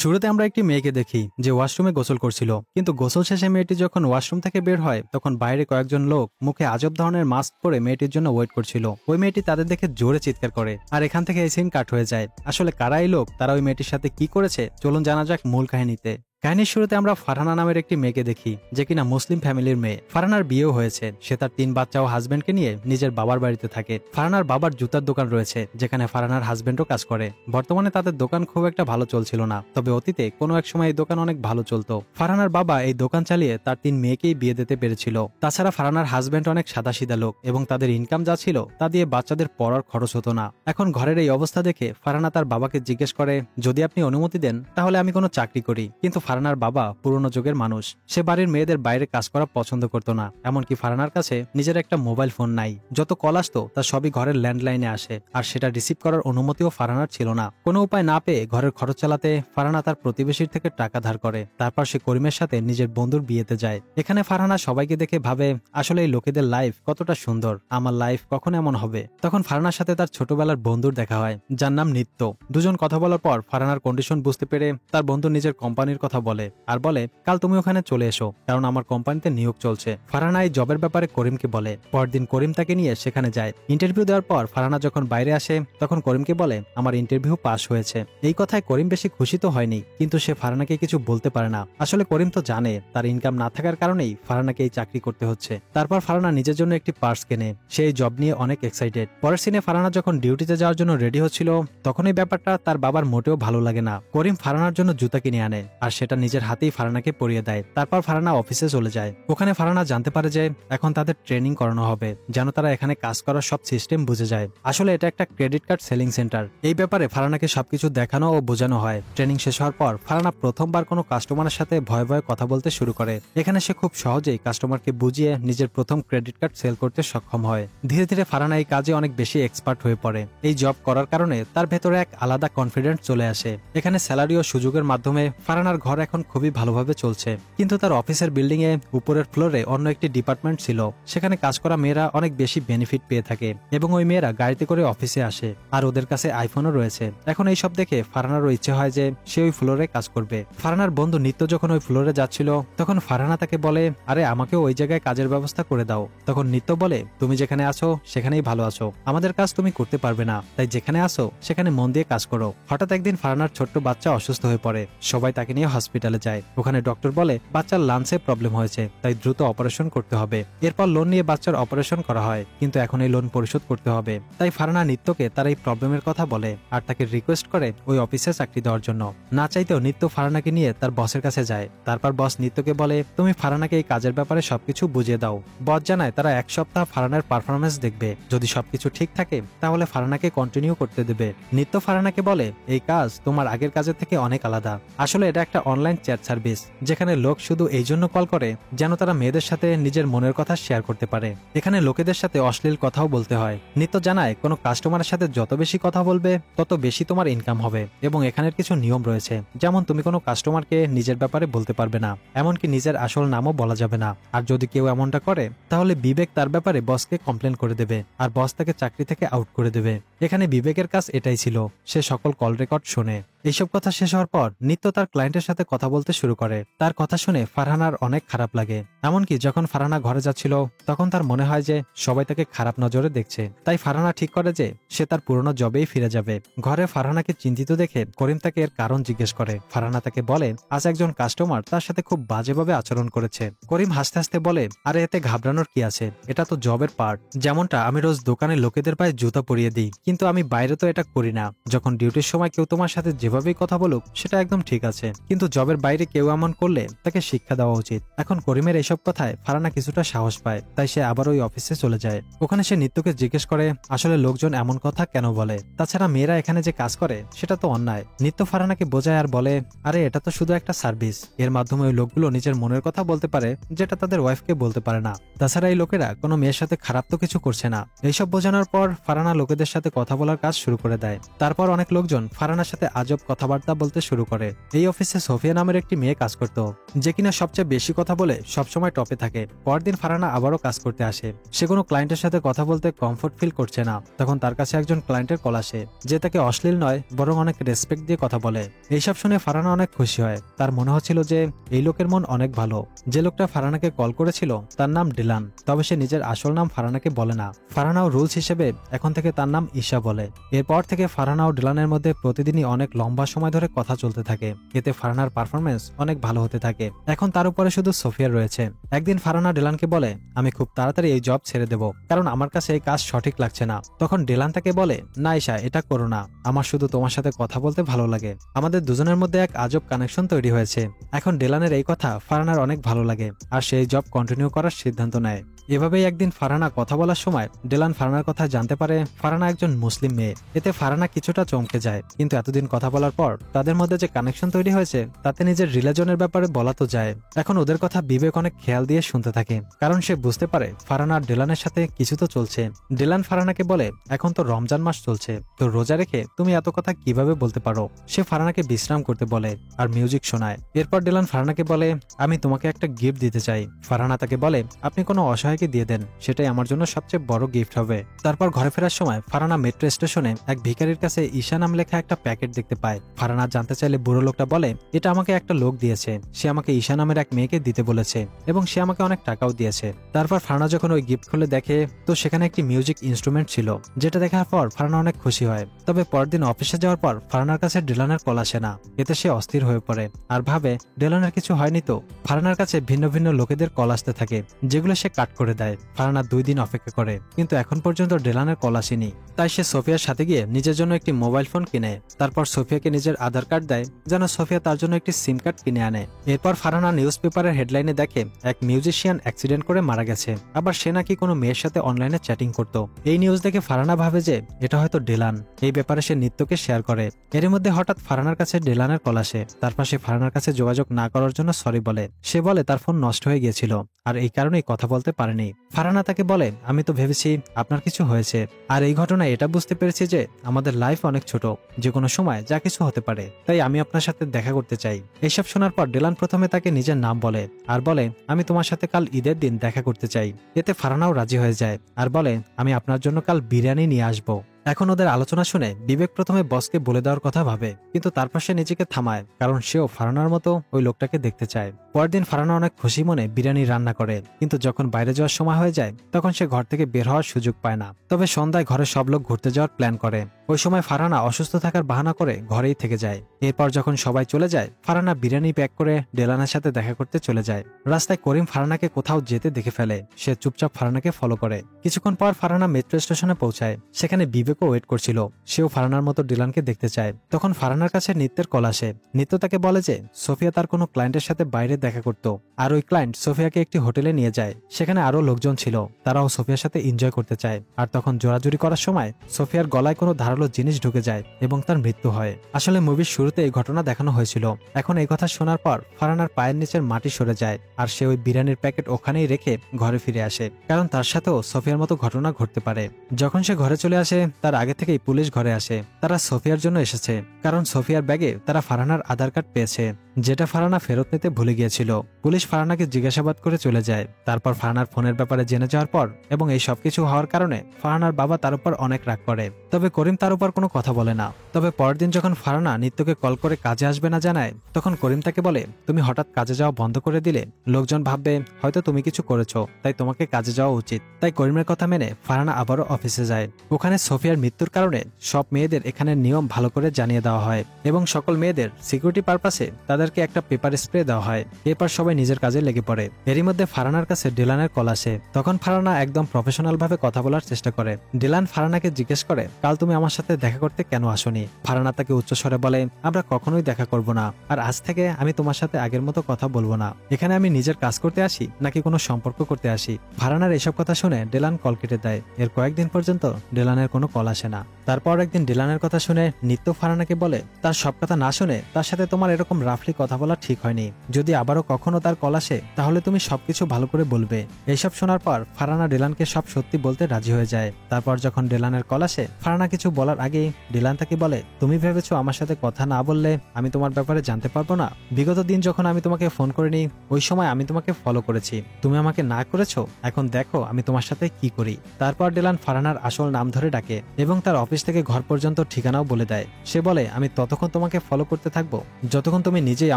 শুরুতে আমরা একটি মেয়েকে দেখি যে ওয়াশরুমে গোসল করছিল, কিন্তু গোসল শেষে মেয়েটি যখন ওয়াশরুম থেকে বের হয় তখন বাইরে কয়েকজন লোক মুখে আজব ধরনের মাস্ক পরে মেয়েটির জন্য ওয়েট করছিল। ওই মেয়েটি তাদের দেখে জোরে চিৎকার করে, আর এখান থেকে এই সিন কাট হয়ে যায়। আসলে কারা এই লোক, তারা ওই মেয়েটির সাথে কি করেছে, চলুন জানা যাক মূল কাহিনীতে। কাহিনীর শুরুতে আমরা ফারহানা নামের একটি মেয়েকে দেখি, যে কিনা মুসলিম ফ্যামিলির মেয়ে। ফারহানার বিয়েও হয়েছে, সে তার 3 বাচ্চা ও হাজবেন্ডকে নিয়ে নিজের বাবার বাড়িতে থাকে। ফারহানার বাবার জুতার দোকান রয়েছে, যেখানে ফারহানার হাজবেন্ডও কাজ করে। বর্তমানে তাদের দোকান খুব একটা ভালো চলছিল না, তবে অতীতে কোনো এক সময় এই দোকান অনেক ভালো চলতো। ফারহানার বাবা এই দোকান চালিয়ে তার 3 মেয়েকেই বিয়ে দিতে পেরেছিল। তাছাড়া ফারহানার হাজবেন্ড অনেক সাদাসিধা লোক, এবং তাদের ইনকাম যা ছিল তা দিয়ে বাচ্চাদের পড়ার খরচ হতো না। এখন ঘরের এই অবস্থা দেখে ফারহানা তার বাবাকে জিজ্ঞেস করে, যদি আপনি অনুমতি দেন তাহলে আমি কোনো চাকরি করি। কিন্তু ফারহানার বাবা পুরনো যুগের মানুষ, সে বাড়ির মেয়েদের বাইরে কাজ করা পছন্দ করতো না। এমনকি ফারহানার কাছে নিজের একটা মোবাইল ফোন নাই, যত কল আসতো তা সবই ঘরের ল্যান্ডলাইনে আসে, আর সেটা রিসিভ করার অনুমতিও ফারহানার ছিল না। কোনো উপায় না পেয়ে ঘরের খরচ চালাতে ফারহানা তার প্রতিবেশীর থেকে টাকা ধার করে। তারপর সে করিমের সাথে নিজের বন্ধুর বিয়েতে যায়। এখানে ফারহানা সবাইকে দেখে ভাবে, আসলে এই লোকেদের লাইফ কতটা সুন্দর, আমার লাইফ কখন এমন হবে। তখন ফারহানার সাথে তার ছোটবেলার বন্ধুর দেখা হয়, যার নাম নিত্য। দুজন কথা বলার পর ফারহানার কন্ডিশন বুঝতে পেরে তার বন্ধু নিজের কোম্পানির কথা বলে, আর বলে, কাল তুমি ওখানে চলে এসো, কারণ আমার কোম্পানিতে নিয়োগ চলছে। ফারহানা এই জবের ব্যাপারে করিমকে বলে। পরদিন করিম তাকে নিয়ে সেখানে যায়। ইন্টারভিউ দেওয়ার পর ফারহানা যখন বাইরে আসে তখন করিমকে বলে, আমার ইন্টারভিউ পাস হয়েছে। এই কথায় করিম বেশি খুশি তো হয়নি, কিন্তু সে ফারহানাকে কিছু বলতে পারে না। আসলে করিম তো জানে তার ইনকাম না থাকার কারণেই ফারহানাকে এই চাকরি করতে হচ্ছে। তারপর ফারহানা নিজের জন্য একটি পার্স কেনে। সে এই জব নিয়ে অনেক এক্সাইটেড। পরের সিনে ফারহানা যখন ডিউটিতে যাওয়ার জন্য রেডি হচ্ছিল, তখন এই ব্যাপারটা তার বাবার মোটেও ভালো লাগে না। করিম ফারহানার জন্য জুতা কিনে আনে, আর সেটা নিজের হাতেই ফারহানাকে পরিয়ে দেয়। তারপর ফারহানা অফিসে চলে যায়। ওখানে ফারহানা জানতে পারে যে এখন তাদের ট্রেনিং করানো হবে, যেন তারা এখানে কাজ করার সব সিস্টেম বুঝে যায়। আসলে এটা একটা ক্রেডিট কার্ড সেলিং সেন্টার। এই ব্যাপারে ফারহানাকে সবকিছু দেখানো ও বোঝানো হয়। ট্রেনিং শেষ হওয়ার পর ফারহানা প্রথমবার কোনো কাস্টমারের সাথে ভয়ে ভয়ে কথা বলতে শুরু করে। এখানে সে খুব সহজেই কাস্টমারকে বুঝিয়ে নিজের প্রথম ক্রেডিট কার্ড সেল করতে সক্ষম হয়। ধীরে ধীরে ফারহানা এই কাজে অনেক বেশি এক্সপার্ট হয়ে পড়ে। এই জব করার কারণে তার ভেতরে এক আলাদা কনফিডেন্স চলে আসে। এখানে স্যালারি ও সুযোগের মাধ্যমে ফারহানার ঘর এখন খুবই ভালোভাবে চলছে। কিন্তু তার অফিসের বিল্ডিং এ উপরের ফ্লোরে অন্য একটি ডিপার্টমেন্ট ছিল। সেখানে কাজ করা মেয়েরা অনেক বেশি বেনিফিট পেয়ে থাকে, এবং ওই মেয়েরা গাড়িতে করে অফিসে আসে, আর ওদের কাছে আইফোনও রয়েছে। এখন এই সব দেখে ফারহানারও ইচ্ছে হয় যে সে ওই ফ্লোরে কাজ করবে। ফারহানার বন্ধু নিত্য যখন ওই ফ্লোরে যাচ্ছিল, তখন ফারহানা তাকে বলে, আরে আমাকেও ওই জায়গায় কাজের ব্যবস্থা করে দাও। তখন নিত্য বলে, তুমি যেখানে আছো সেখানেই ভালো আছো, আমাদের কাজ তুমি করতে পারবে না, তাই যেখানে আসো সেখানে মন দিয়ে কাজ করো। হঠাৎ একদিন ফারহানার ছোট্ট বাচ্চা অসুস্থ হয়ে পড়ে। সবাই তাকে নিয়ে হসপিটালে যায়। ওখানে ডক্টর বলে বাচ্চার লাঞ্চে প্রবলেম হয়েছে, তাই দ্রুত অপারেশন করতে হবে। এরপর লোন নিয়ে বাচ্চার অপারেশন করা হয়, কিন্তু এখন এই লোন পরিশোধ করতে হবে। তাই ফারহানা নিত্যকে তার এই প্রবলেমের কথা বলে, আর তাকে রিকোয়েস্ট করে ওই অফিসে চাকরি দেওয়ার জন্য। না চাইতেও নিত্য ফারহানাকে নিয়ে তার বসের কাছে যায়। তারপর বস নিত্যকে বলে, তুমি ফারহানাকে এই কাজের ব্যাপারে সবকিছু বুঝিয়ে দাও। বস জানায় তারা 1 সপ্তাহ ফারহানার পারফরমেন্স দেখবে, যদি সবকিছু ঠিক থাকে তাহলে ফারহানাকে কন্টিনিউ করতে দেবে। নিত্য ফারহানাকে বলে, এই কাজ তোমার আগের কাজের থেকে অনেক আলাদা। আসলে এটা একটা অনলাইন চ্যাট সার্ভিস, যেখানে লোক শুধু এই জন্য কল করে যেন তারা মেয়েদের সাথে নিজের মনের কথা শেয়ার করতে পারে। এখানে লোকেদের সাথে অশ্লীল কথাও বলতে হয়। নিত্য জানায় কোনো কাস্টমারের সাথে যত বেশি কথা বলবে তত বেশি তোমার ইনকাম হবে, এবং এখানের কিছু নিয়ম রয়েছে, যেমন তুমি কোনো কাস্টমারকে নিজের ব্যাপারে বলতে পারবে না, এমনকি নিজের আসল নামও বলা যাবে না। আর যদি কেউ এমনটা করে তাহলে বিবেক তার ব্যাপারে বসকে কমপ্লেন করে দেবে, আর বস তাকে চাকরি থেকে আউট করে দেবে। এখানে বিবেকের কাজ এটাই ছিল, সে সকল কল রেকর্ড শোনে। এইসব কথা শেষ হওয়ার পর নিত্য তার ক্লায়েন্টের সাথে কথা বলতে শুরু করে। তার কথা শুনে ফারহানার অনেক খারাপ লাগে। এমনকি যখন ফারহানা ঘরে যাচ্ছিল তখন তার মনে হয় যে সবাই তাকে খারাপ নজরে দেখছে। তাই ফারহানা ঠিক করে যে সে তার পুরনো জবেই ফিরে যাবে। ঘরে ফারহানাকে চিন্তিত দেখে করিম তাকে এর কারণ জিজ্ঞেস করে। ফারহানা তাকে বলে, আজ একজন কাস্টমার তার সাথে খুব বাজেভাবে আচরণ করেছে। করিম হাসতে হাসতে বলে, আরে এতে ঘাবড়ানোর কি আছে, এটা তো জবের পার্ট। যেমনটা আমি রোজ দোকানে লোকেদের পায়ে জুতা পরিয়ে দিই, কিন্তু আমি বাইরে তো এটা করি না। যখন ডিউটির সময় কেউ তোমার সাথে যেভাবেই কথা বলুক সেটা একদম ঠিক আছে, কিন্তু জবের বাইরে কেউ এমন করলে তাকে শিক্ষা দেওয়া উচিত। এখন করিমের এইসব কথায় ফারহানা কিছুটা সাহস পায়, তাই সে আবার ওই অফিসে চলে যায়। ওখানে সে নিত্যকে জিজ্ঞেস করে আসলে লোকজন এমন কথা কেন বলে, তাছাড়া মেয়েরা এখানে যে কাজ করে সেটা তো অন্যায়। নিত্য ফারহানাকে বোঝায় আর বলে, আরে এটা তো শুধু একটা সার্ভিস, এর মাধ্যমে ওই লোকগুলো নিজের মনের কথা বলতে পারে যেটা তাদের ওয়াইফকে বলতে পারে না। তাছাড়া এই লোকেরা কোনো মেয়ের সাথে খারাপ তো কিছু করছে না। এইসব বোঝানোর পর ফারহানা লোকেদের সাথে কথা বলার কাজ শুরু করে দেয়। তারপর অনেক লোকজন ফারহানার সাথে আজব কথাবার্তা বলতে শুরু করে। এই অফিসে সোফিয়া নামের একটি মেয়ে কাজ করত, যে কিনা সবচেয়ে বেশি কথা বলে সবসময় টপে থাকে। পরদিন ফারহানা আবারও কাজ করতে আসে। সে কোনো ক্লায়েন্টের সাথে কথা বলতে কমফোর্ট ফিল করছে না। তখন তার কাছে একজন ক্লায়েন্টের কল আসে, যে তাকে অশ্লীল নয় বরং অনেক রেসপেক্ট দিয়ে কথা বলে। এইসব শুনে ফারহানা অনেক খুশি হয়। তার মনে হচ্ছিল যে এই লোকের মন অনেক ভালো। যে লোকটা ফারহানাকে কল করেছিল তার নাম ডিলান, তবে সে নিজের আসল নাম ফারহানাকে বলে না। ফারহানাও রুলস হিসেবে এখন থেকে তার নাম ঈশা বলে। এরপর থেকে ফারহানা ও ডিলানের মধ্যে প্রতিদিনই অনেক লম্বা সময় ধরে কথা চলতে থাকে। এতে ফারহানার পারফরমেন্স অনেক ভালো হতে থাকে। এখন তার উপরে শুধু সোফিয়া রয়েছে। একদিন ফারহানা ডিলানকে বলে, আমি খুব তাড়াতাড়ি এই জব ছেড়ে দেব, কারণ আমার কাছে এই কাজ সঠিক লাগছে না। তখন ডিলান তাকে বলে, না ঈশা, এটা করো না, আমার শুধু তোমার সাথে কথা বলতে ভালো লাগে। আমাদের দুজনের মধ্যে এক আজব কানেকশন তৈরি হয়েছে। এখন ডিলানের এই কথা ফারহানার অনেক ভালো লাগে, আর সেই জব কন্টিনিউ করার সিদ্ধান্ত নেয়। এভাবেই একদিন ফারহানা কথা বলার সময় ডিলান ফারহানার কথা জানতে পারে ফারহানা একজন মুসলিম মেয়ে। এতে ফারহানা কিছুটা চমকে যায়, কিন্তু এতদিন কথা বলার পর তাদের মধ্যে যে কানেকশন তৈরি হয়েছে তাতে নিজের রিলিজনের ব্যাপারে বলা তো যায়। এখন ওদের কথা বিবেক অনেক খেয়াল দিয়ে শুনতে থাকে, কারণ সে বুঝতে পারে ফারহানা আর ডিলানের সাথে কিছু তো চলছে। ডিলান ফারহানাকে বলে, এখন তো রমজান মাস চলছে, তো রোজা রেখে তুমি এত কথা কিভাবে বলতে পারো? সে ফারহানাকে বিশ্রাম করতে বলে আর মিউজিক শোনায়। এরপর ডিলান ফারহানাকে বলে, আমি তোমাকে একটা গিফট দিতে চাই। ফারহানা তাকে বলে, আপনি কোনো অসহায়কে দিয়ে দেন, সেটাই আমার জন্য সবচেয়ে বড় গিফট হবে। তারপর ঘরে ফেরার সময় ফারহানা মেট্রো স্টেশনে এক ভিখারির কাছে ঈশা নাম লেখা একটা প্যাকেট দেখতে পায়। ফারহানা জানতে চাইলে বুড়ো লোকটা বলে, এটা আমাকে একটা লোক দিয়েছে, সে আমাকে ঈশা নামের এক মেয়েকে দিতে বলেছে এবং সে আমাকে অনেক টাকাও দিয়েছে। তারপর ফারহানা যখন ওই গিফট খুলে দেখে তো সেখানে একটি মিউজিক ইনস্ট্রুমেন্ট ছিল, যেটা দেখার পর ফারহানা অনেক খুশি হয়। তবে পরের দিন অফিসে যাওয়ার পর ফারহানার কাছে ডিলানের কল আসে না। এতে সে অস্থির হয়ে পড়ে আর ভাবে ডিলানের কিছু হয়নি তো। ফারহানার কাছে ভিন্ন ভিন্ন লোকেদের কল আসতে থাকে, যেগুলো সে কাট করে দেয়। ফারহানা 2 দিন অপেক্ষা করে, কিন্তু এখন পর্যন্ত ডিলানের কল আসেনি। তাই সে সোফিয়ার সাথে গিয়ে নিজের জন্য একটি মোবাইল ফোন কিনে। তারপর সোফিয়াকে নিজের আধার কার্ড দেয় যেন সোফিয়া তার জন্য একটি সিম কার্ড কিনে আনে। এরপর ফারহানা নিউজ পেপারের হেডলাইনে দেখে এক মিউজিশিয়ান অ্যাক্সিডেন্ট করে মারা গেছে, আবার সে নাকি কোনো মেয়ের সাথে অনলাইনে চ্যাটিং করত। এই নিউজ দেখে ফারহানা ভাবে যে এটা হয়তো ডিলান। এই ব্যাপারে সে নিত্যকে শেয়ার করে। এর মধ্যে হঠাৎ ফারহানার কাছে ডিলানের কল আসে। তারপর সে ফারহানার কাছে যোগাযোগ না করার জন্য সরি বলে। সে বলে তার ফোন নষ্ট হয়ে গিয়েছিল আর এই কারণেই কথা বলতে পারেনি। ফারহানা তাকে বলে, আমি তো ভেবেছি আপনার কিছু হয়েছে, আর এই ঘটনায় এটা বুঝতে পেরেছি যে আমাদের লাইফ অনেক ছোট, যে কোনো সময় যা কিছু হতে পারে, তাই আমি আপনার সাথে দেখা করতে চাই। এইসব শোনার পর ডিলান প্রথমে তাকে নিজের নাম বলে আর বলে, আমি তোমার সাথে কাল ঈদের দিন দেখা করতে চাই। এতে ফারহানাও রাজি হয়ে যায় আর বলে, আমি আপনার জন্য কাল বিরিয়ানি নিয়ে আসবো। এখন ওদের আলোচনা শুনে বিবেক প্রথমে বসকে বলে দেওয়ার কথা ভাবে, কিন্তু তারপর সে নিজেকে থামায়, কারণ সেও ফারহানার মতো ওই লোকটাকে দেখতে চায়। পরের দিন ফারহানা অনেক খুশি মনে বিরিয়ানি রান্না করে, কিন্তু যখন বাইরে যাওয়ার সময় হয়ে যায় তখন সে ঘর থেকে বের হওয়ার সুযোগ পায় না। তবে সন্ধ্যায় ঘরের সব লোক ঘুরতে যাওয়ার প্ল্যান করে। ওই সময় ফারহানা অসুস্থ থাকার বাহানা করে ঘরেই থেকে যায়। এরপর যখন সবাই চলে যায় ফারহানা বিরিয়ানি প্যাক করে ডিলানের সাথে দেখা করতে চলে যায়। রাস্তায় করিম ফারহানাকে কোথাও যেতে দেখে ফেলে। সে চুপচাপ ফারহানাকে ফলো করে। কিছুক্ষণ পর ফারহানা মেট্রো স্টেশনে পৌঁছায়। সেখানে বিবেকও ওয়েট করছিল। সেও ফারহানার মতো ডিলানকে দেখতে চায়। তখন ফারহানার কাছে নিত্যের কল আসে। নিত্য তাকে বলে যে সোফিয়া তার কোনো ক্লায়েন্টের সাথে বাইরে দেখা করত, আর ওই ক্লায়েন্ট সোফিয়াকে একটি হোটেলে নিয়ে যায়। সেখানে আরো লোকজন ছিল, তারাও সোফিয়ার সাথে এনজয় করতে চায়। আর তখন জোরাজুরি করার সময় সোফিয়ার গলায় কোনো ধারালো জিনিস ঢুকে যায় এবং তার মৃত্যু হয়। আসলে মুভির শুরুতে এই ঘটনা দেখানো হয়েছিল। এখন এই কথা শোনার পর ফারহানার পায়ের নিচের মাটি সরে যায়, আর সে ওই বিরিয়ানির প্যাকেট ওখানেই রেখে ঘরে ফিরে আসে, কারণ তার সাথেও সোফিয়ার মতো ঘটনা ঘটতে পারে। যখন সে ঘরে চলে আসে তার আগে থেকেই পুলিশ ঘরে আসে। তারা সোফিয়ার জন্য এসেছে, কারণ সোফিয়ার ব্যাগে তারা ফারহানার আধার কার্ড পেয়েছে, যেটা ফারহানা ফেরত নিতে ভুলে গিয়েছিল। পুলিশ ফারহানাকে জিজ্ঞাসাবাদ করে চলে যায়। তারপর ফারহানার ফোনের ব্যাপারে জেনে যাওয়ার পর এবং এই সবকিছু হওয়ার কারণে ফারহানার বাবা তার উপর অনেক রাগ করে। তবে করিম তার উপর কোনো কথা বলে না। তবে পরের দিন যখন ফারহানা নিত্যকে কল করে কাজে আসবে না জানায়, তখন করিম তাকে বলে, তুমি হঠাৎ কাজে যাওয়া বন্ধ করে দিলে লোকজন ভাববে হয়তো তুমি কিছু করেছো, তাই তোমাকে কাজে যাওয়া উচিত। তাই করিমের কথা মেনে ফারহানা আবারও অফিসে যায়। ওখানে সোফিয়ার মৃত্যুর কারণে সব মেয়েদের এখানের নিয়ম ভালো করে জানিয়ে দেওয়া হয় এবং সকল মেয়েদের সিকিউরিটি পারপাসে তাদেরকে একটা পেপার স্প্রে দেওয়া হয়। এরপর সবাই নিজের কাজে লেগে পড়ে। এরই মধ্যে ফারহানার কাছে ডিলানের কল আসে। তখন ফারহানা একদম প্রফেশনাল ভাবে কথা বলার চেষ্টা করে। ডিলান ফারহানাকে জিজ্ঞেস করে, কাল তুমি আমার সাথে দেখা করতে কেন আসোনি? ফারহানা তাকে উচ্চস্বরে বলে, আমরা কখনোই দেখা করব না, আর আজ থেকে আমি তোমার সাথে আগের মতো কথা বলবো না। এখানে আমি নিজের কাজ করতে আসি নাকি কোনো সম্পর্ক করতে আসি? ফারহানার এসব কথা শুনে ডিলান কল কেটে দেয়। এর কয়েকদিন পর্যন্ত ডিলানের কোনো কল আসে না। তারপর একদিন ডিলানের কথা শুনে নিত্য ফারহানাকে বলে, তার সব কথা না শুনে তার সাথে তোমার এরকম রাফলি কথা বলা ঠিক হয়নি, যদি আবারও কখনো তার কল আসে তাহলে তুমি সবকিছু ভালো করে বলবে। এইসব শোনার পর ফারহানা ডিলানকে সব সত্যি বলতে রাজি হয়ে যায়। তারপর যখন ডিলানের কল আসে, ফারহানা কিছু বলার আগেই ডিলান তাকে বলে, তুমি ভেবেছো আমার সাথে কথা না বললে আমি তোমার ব্যাপারে জানতে পারবো না? বিগত দিন যখন আমি তোমাকে ফোন করিনি ওই সময় আমি তোমাকে ফলো করেছি, তুমি আমাকে না করেছো, এখন দেখো আমি তোমার সাথে কি করি। তারপর ডিলান ফারহানার আসল নাম ধরে ডাকে এবং তার অফিস থেকে ঘর পর্যন্ত ঠিকানাও বলে দেয়। সে বলে, আমি ততক্ষণ তোমাকে ফলো করতে থাকবো যতক্ষণ তুমি নিজেই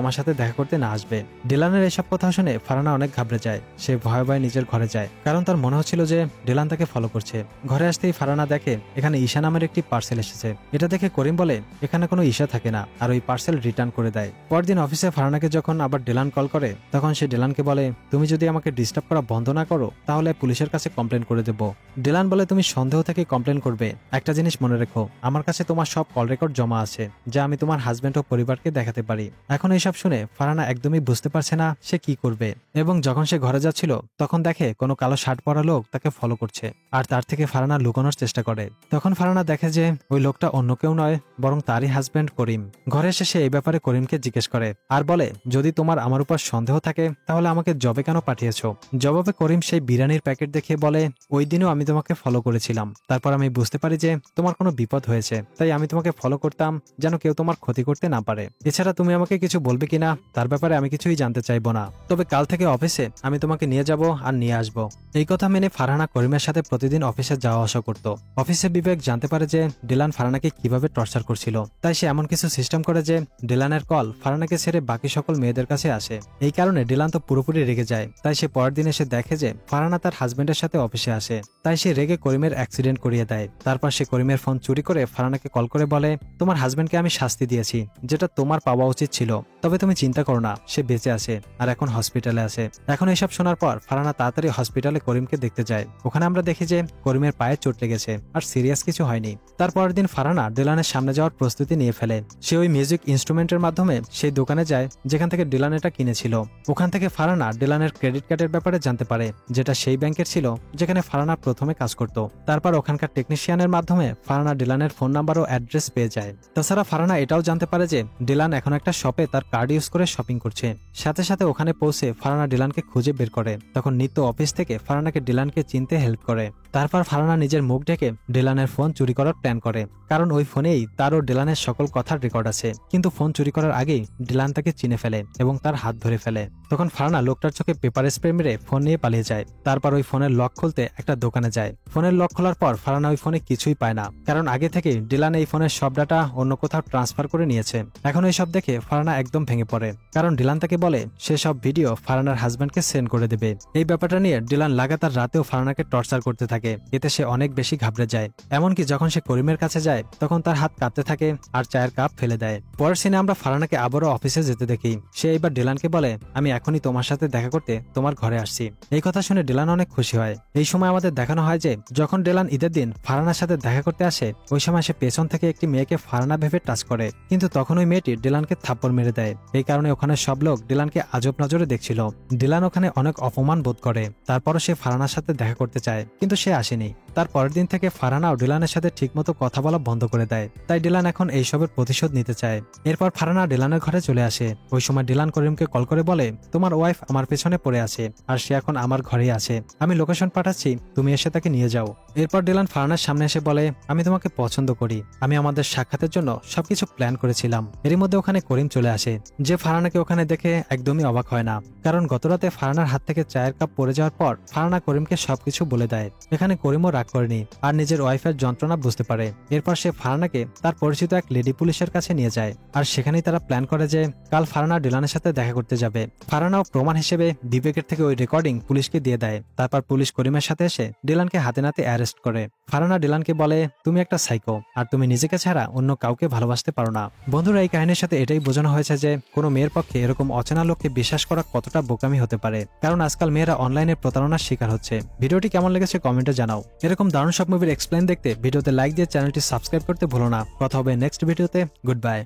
আমার সাথে দেখা করতে না আসবে। ডিলানের এসব কথা শুনে ফারহানা অনেক ঘাবড়ে যায়। সে ভয়ে ভয়ে নিজের ঘরে যায়, কারণ তার মনে হচ্ছিল যে ডিলান তাকে ফলো করছে। ঘরে আসতেই ফারহানা দেখে এখানে ঈশা নামের একটি পার্সেল এসেছে। এটা দেখে করিম বলে, এখানে কোনো ঈশা থাকে না, আর ওই পার্সেল রিটার্ন করে দেয়। পরদিন অফিসে ফারহানাকে যখন আবার ডিলান কল করে তখন সে ডিলানকে বলে, তুমি যদি আমাকে ডিস্টার্ব করা বন্ধ না করো তাহলে পুলিশের কাছে কমপ্লেন করে দেব। ডিলান বলে, তুমি সন্দেহ থেকে কমপ্লেন করবে, একটা জিনিস মনে রেখো, আমার কাছে তোমার সব কল রেকর্ড জমা আছে যা আমি তোমার হাজবেন্ড ও পরিবারকে দেখাতে পারি। এখন এইসব শুনে ফারহানা একদমই বুঝতে পারছে না সে কি করবে, এবং যখন সে ঘরে যাচ্ছিল তখন দেখে কোনো কালো শার্ট পরা লোক তাকে ফলো করছে, আর তার থেকে ফারহানা লুকানোর চেষ্টা করে। তখন ফারহানা দেখে যে ওই লোকটা অন্য কেউ নয় বরং তারই হাজবেন্ড করিম। ঘরে এসে সে এই ব্যাপারে করিমকে জিজ্ঞেস করে আর বলে, যদি তোমার আমার উপর সন্দেহ থাকে তাহলে আমাকে জবে কেন পাঠিয়েছো? জবাবে করিম সেই বিরিয়ানির প্যাকেট দেখিয়ে বলে, ওই দিনও আমি তোমাকে ফলো করেছিলাম, তারপর আমি বুঝতে পারি যে তোমার কোনো বিপদ হয়েছে, তাই আমি তোমাকে ফলো করতাম যেন কেউ তোমার ক্ষতি করতে না পারে। এছাড়া তুমি আমাকে কিছু বলবে কিনা তার ব্যাপারে আমি কিছুই জানতে চাইবো না, তবে কাল থেকে অফিসে আমি তোমাকে নিয়ে যাব আর নিয়ে আসবো। এই কথা মেনে ফারহানা করিমের সাথে প্রতিদিন অফিসে যাওয়া আসা করত। অফিসে বিবেক জানতে পারে যে ডিলান ফারহানাকে কিভাবে টর্চার করছিল, তাই সে এমন কিছু সিস্টেম করে যে ডিলানের কল ফারহানাকে ছেড়ে বাকি সকল মেয়েদের কাছে আসে। এই কারণে ডিলান তো পুরোপুরি রেগে যায়। তাই সে পরের দিন এসে দেখে যে ফারহানা তার হাজবেন্ডের সাথে অফিসে আসে, তাই সে রেগে করিমের অ্যাক্সিডেন্ট করিয়ে দেয়। তারপর সে করিমের ফোন চুরি করে ফারহানাকে কল করে বলে, তোমার হাজবেন্ডকে আমি শাস্তি দিয়েছি যেটা তোমার পাওয়া উচিত ছিল, তবে তুমি চিন্তা করো না, সে বেঁচে আছে আর এখন হসপিটালে আছে। এখন এসব শোনার পর ফারহানা তাড়াতাড়ি হসপিটালে করিমকে দেখতে যায়। ওখানে আমরা দেখি যে করিমের পায়ে চোট লেগেছে আর সিরিয়াস কিছু হয়নি। তারপরের দিন ফারহানা ডিলানের সামনে যাওয়ার প্রস্তুতি নিয়ে ফেলে। সে ওই মিউজিক ইনস্ট্রুমেন্টের মাধ্যমে সেই দোকানে যায় যেখান থেকে ডিলান এটা কিনেছিল। ওখান থেকে ফারহানা ডিলানের ক্রেডিট কার্ডের ব্যাপারে জানতে পারে, যেটা সেই ব্যাংকের ছিল যেখানে ফারহানা প্রথমে কাজ করত। তারপর ওখানকার টেকনিশিয়ানের মাধ্যমে ফারহানা ডিলানের ফোন নাম্বার ও অ্যাড্রেস পেয়ে যায়। তাছাড়া ফারহানা এটাও জানতে পারে যে ডিলান এখন একটা শপে তার কার্ড ইউজ করে শপিং করছে। সাথে সাথে ওখানে পৌঁছে ফারহানা ডিলানকে খুঁজে বের করে। তখন নিত্য অফিস থেকে ফারহানাকে ডিলানকে চিনতে হেল্প করে। তারপর ফারহানা নিজের মুখ ঢেকে ডিলানের ফোন চুরি করার প্ল্যান করে, কারণ ওই ফোনেই তার ও ডিলানের সকল কথার রেকর্ড আছে। কিন্তু ফোন চুরি করার আগেই ডিলান তাকে চিনে ফেলে এবং তার হাত ধরে ফেলে। তখন ফারহানা লোকটার চোখে পেপার স্প্রে মেরে ফোন নিয়ে পালিয়ে যায়। তারপর ওই ফোনের লক খুলতে একটা দোকানে যায়। ফোনের লক খোলার পর ফারহানা ওই ফোনে কিছুই পায় না, কারণ আগে থেকে ডিলান এই ফোনের সব ডাটা অন্য কোথাও ট্রান্সফার করে নিয়েছে। এখন এই সব দেখে ফারহানা একদম ভেঙে পড়ে, কারণ ডিলান তাকে বলে সে সব ভিডিও ফারহানার হাজবেন্ডকে সেন্ড করে দেবে। এই ব্যাপারটা নিয়ে ডিলান লাগাতার রাতেও ফারহানাকে টর্চার করতে থাকে। এতে সে অনেক বেশি ঘাবড়ে যায়। এমনকি যখন সে করিমের কাছে যায় তখন তার হাত কাঁপতে থাকে আর চায়ের কাপ ফেলে দেয়। পরের সিনে আমরা ফারহানাকে আবারও অফিসে যেতে দেখি। সে এইবার ডিলানকে বলে, আমি এখনই তোমার সাথে দেখা করতে তোমার ঘরে আসছি। এই কথা শুনে ডিলান অনেক খুশি হয়। এই সময় আমাদের দেখানো হয় যে যখন ডিলান ঈদের দিন ফারহানার সাথে দেখা করতে আসে ওই সময় সে পেছন থেকে একটি মেয়েকে ফারহানা ভেবে টাচ করে, কিন্তু তখন ওই মেয়েটি ডিলানকে থাপ্পড় মেরে দেয়। এই কারণে ওখানে সব লোক ডিলানকে আজব নজরে দেখছিল। ডিলান ওখানে অনেক অপমান বোধ করে। তারপরও সে ফারহানার সাথে দেখা করতে চায়, কিন্তু সে আসেনি। তার পরের দিন থেকে ফারহানাও ডিলানের সাথে ঠিকমতো কথা বলা বন্ধ করে দেয়। তাই ডিলান এখন এইসবের প্রতিশোধ নিতে চায়। এরপর ফারহানা ডিলানের ঘরে চলে আসে। ওই সময় ডিলান করিমকে কল করে বলে, তোমার ওয়াইফ আমার পেছনে পড়ে আছে আর সে এখন আমার ঘরেই আছে, আমি লোকেশন পাঠাচ্ছি, তুমি এসে তাকে নিয়ে যাও। এরপর ডিলান ফারহানার সামনে এসে বলে, আমি তোমাকে পছন্দ করি, আমি আমাদের সাক্ষাতের জন্য সবকিছু প্ল্যান করেছিলাম। এরই মধ্যে ওখানে করিম চলে আসে, যে ফারহানাকে ওখানে দেখে একদমই অবাক হয় না, কারণ গতরাতে ফারহানার হাত থেকে চায়ের কাপ পড়ে যাওয়ার পর ফারহানা করিমকে সবকিছু বলে দেয়। এখানে করিমও রাগ করেনি আর নিজের ওয়াইফের যন্ত্রণা বুঝতে পারে। এরপর সে ফারহানাকে তার পরিচিত এক লেডি পুলিশের কাছে নিয়ে যায়, আর সেখানেই তারা প্ল্যান করে যে কাল ফারহানা ডিলানের সাথে দেখা করতে যাবে। ফারহানাও প্রমাণ হিসেবে বিবেকের থেকে ওই রেকর্ডিং পুলিশকে দিয়ে দেয়। তারপর পুলিশ করিমের সাথে এসে ডিলানকে হাতে নাতে অ্যারেস্ট করে। ফারহানা ডিলানকে বলে, তুমি একটা সাইকো আর তুমি নিজেকে ছাড়া অন্য কাউকে ভালোবাসতে পারো না। বন্ধুরা, এই কাহিনীর সাথে এটাই বোঝানো হয়েছে যে কোনো মেয়ের পক্ষে এরকম অচেনা লোককে বিশ্বাস করা কতটা বোকামি হতে পারে, কারণ আজকাল মেয়েরা অনলাইনে প্রতারণার শিকার হচ্ছে। ভিডিওটি কেমন লেগেছে কমেন্টে জানাও। এরকম দারুণ সব মুভির এক্সপ্লেইন দেখতে ভিডিওতে লাইক দিয়ে চ্যানেলটি সাবস্ক্রাইব করতে ভুলো না। কথা হবে নেক্সট ভিডিওতে। Good bye.